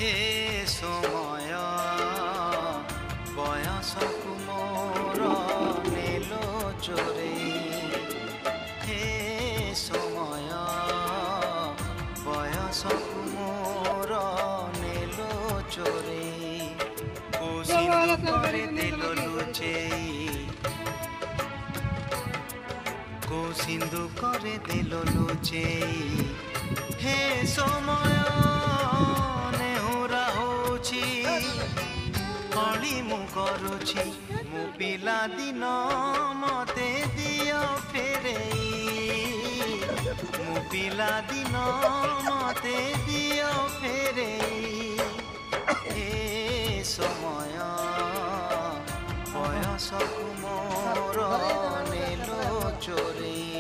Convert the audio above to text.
हे समय बयसकु मोर नेलो चोरे हे समय बयसकु मोर नेलो चोरे को सिंधु करे दिल लुचेई को सिंधु करे दिल लुचेई हे समय नेहुरा होछि कली मु करुछि मु पिला दिन मते दियो फेरेई मु पिला दिन मते दियो फेरेई हे समय बयसकु मोर नेलो चोरी